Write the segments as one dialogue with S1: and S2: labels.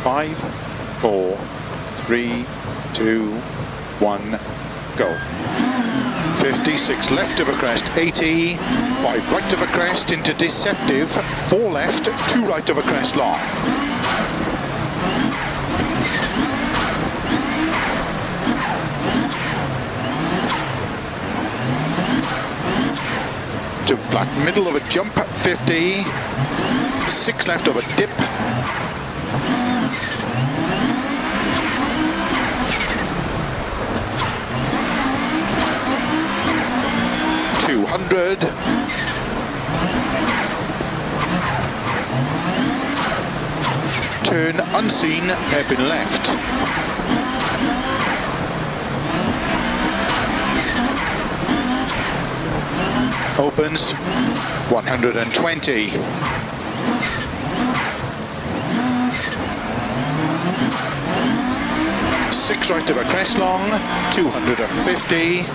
S1: 5, 4, 3, 2, 1, go. 56 left of a crest, 80, 5 right of a crest into deceptive, 4 left, 2 right of a crest long. To flat middle of a jump, 50, 6 left of a dip, 200, turn unseen, hairpin left, opens 120, six right of a crest long, 250,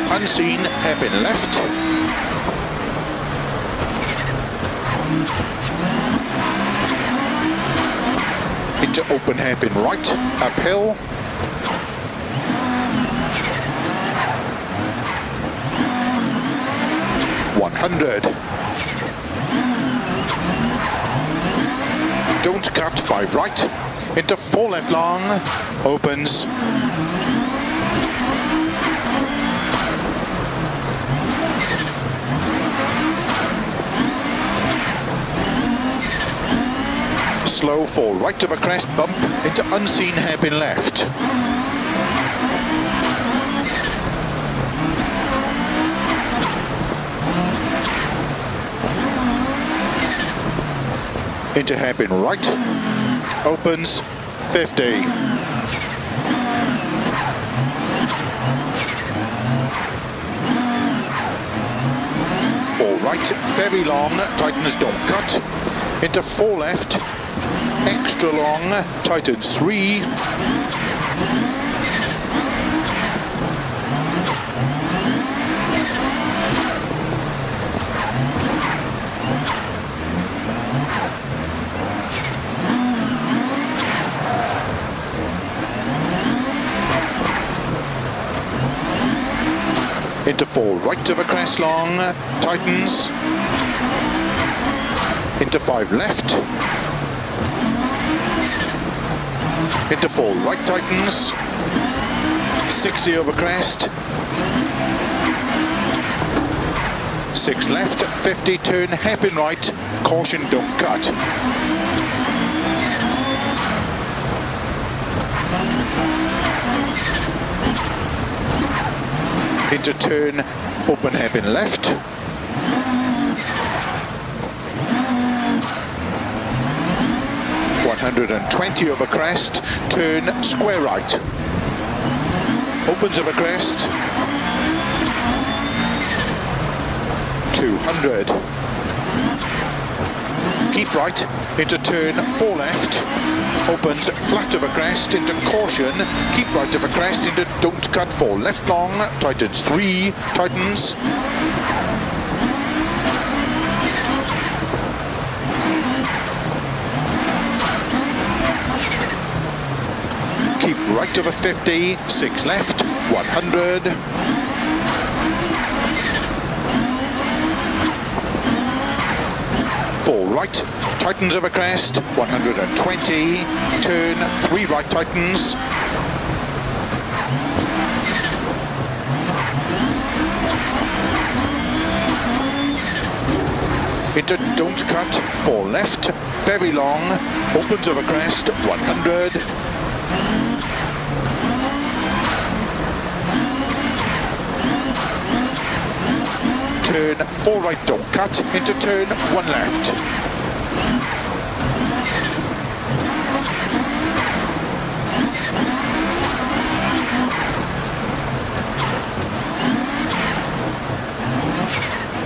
S1: unseen, hairpin left, into open hairpin right, uphill, .100, don't cut, 5 right, into 4 left long, opens, slow 4 right of a crest, bump into unseen hairpin left. Into hairpin right, opens 50. All right, very long, tightens, don't cut. Into 4 left, extra long, tightens 3. Into 4 right of a crest long, tightens. Into 5 left. Into 4 right, tightens. 60 over crest. 6 left, 50, turn, hairpin right, caution, don't cut. Into turn, open hairpin left. .120 over crest, turn, square right. Opens over crest. 200. Keep right, into turn, 4 left. Opens flat over crest, into caution, keep right over crest, into don't cut, 4 left long, tightens 3, tightens. Keep right over 50, 6 left, 100. Four right, tightens over crest, 120, turn, 3 right tightens. Into don't cut, 4 left, very long, opens over crest, 100. Turn, 4 right, don't cut, into turn, 1 left.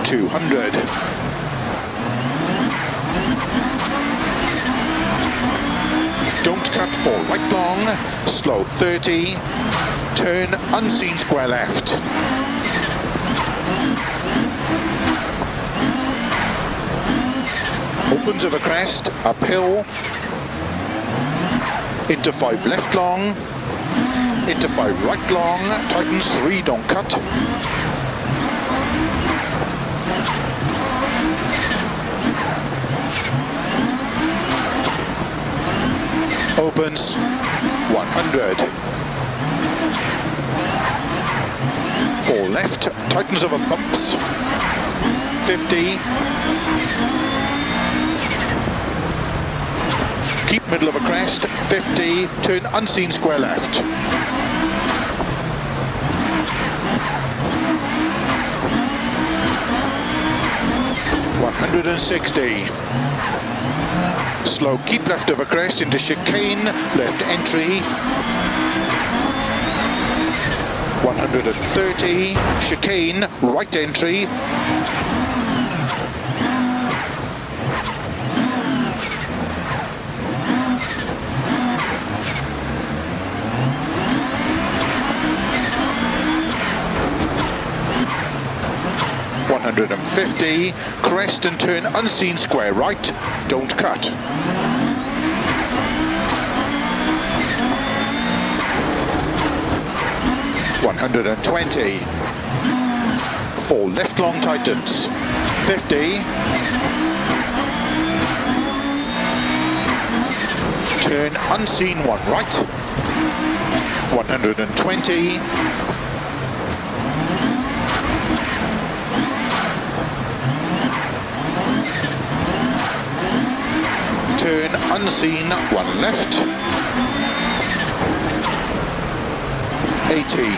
S1: .200. Don't cut, 4 right long, slow 30, turn, unseen square left. opens of a crest, uphill, into 5 left long, into 5 right long, tightens 3, don't cut. Opens 100. 4 left, tightens over bumps, 50. Keep middle of a crest, 50, turn unseen square left. 160. Slow, keep left of a crest into chicane, left entry. 130, chicane, right entry. 150, crest and turn unseen square right, don't cut. 120, 4 left long tightens, 50, turn unseen 1 right, 120, turn unseen 1 left, 80,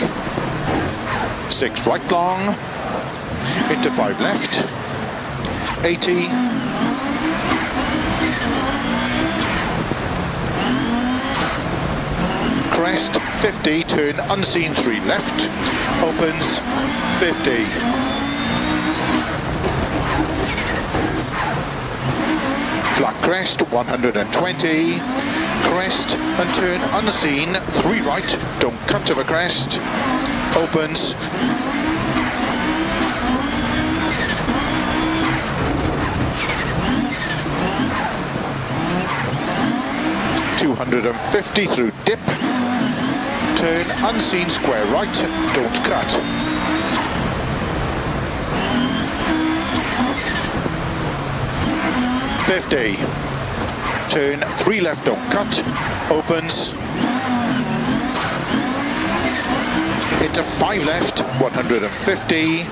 S1: 6 right long, into 5 left, 80, crest, 50, turn unseen 3 left, opens 50. Flat crest, 120, crest and turn unseen, 3 right, don't cut to the crest, opens, 250 through dip, turn unseen square right, don't cut. 50, turn 3 left, don't cut, opens, into 5 left, 150,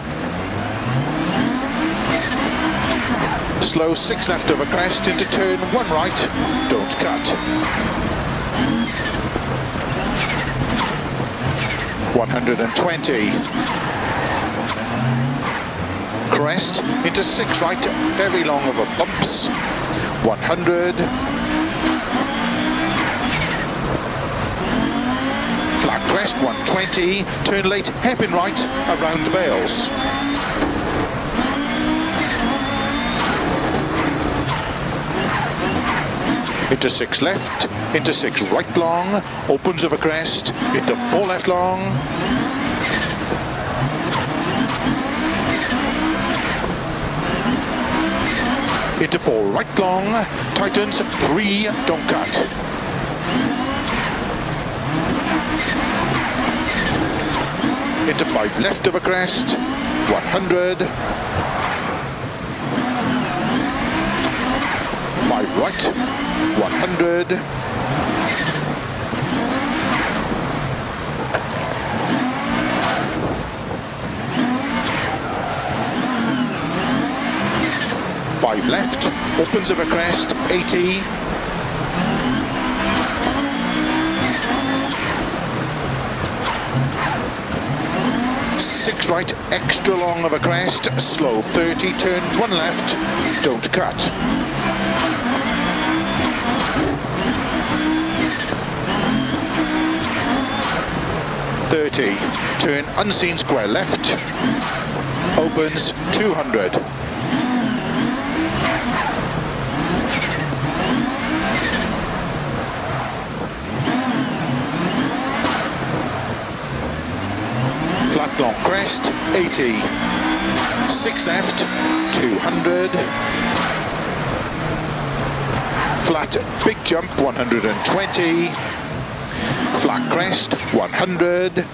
S1: slow 6 left over crest, into turn 1 right, don't cut. 120, crest into 6 right, very long over bumps, 100, flat crest 120, turn late, hairpin right, around bales. Into 6 left, into 6 right long, opens of a crest, into 4 left long, into 4 right long, tightens 3, don't cut. Into 5 left of a crest, 100, 5 right, 100, 5 left, opens of a crest, 80, 6 right, extra long of a crest, slow 30, turn 1 left, don't cut. 30, turn unseen square left, opens 200. Flat long crest, 80, 6 left, 200, Flat big jump 120, flat crest 100,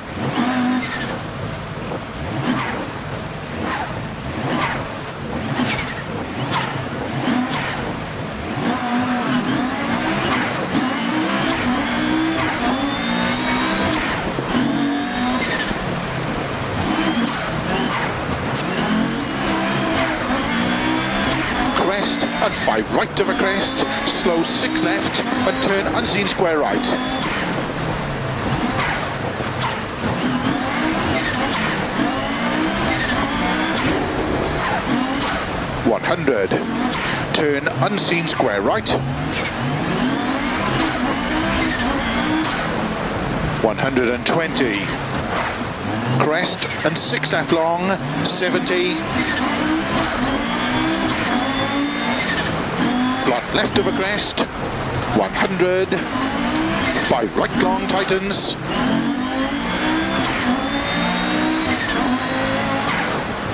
S1: and 5 right of a crest, slow 6 left and turn unseen square right. .100, turn unseen square right. 120, crest and 6 left long, 70. Flat left of a crest, 100, 5 right long tightens,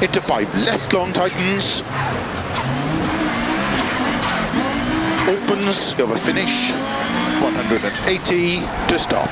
S1: into 5 left long tightens, opens over finish, 180 to stop.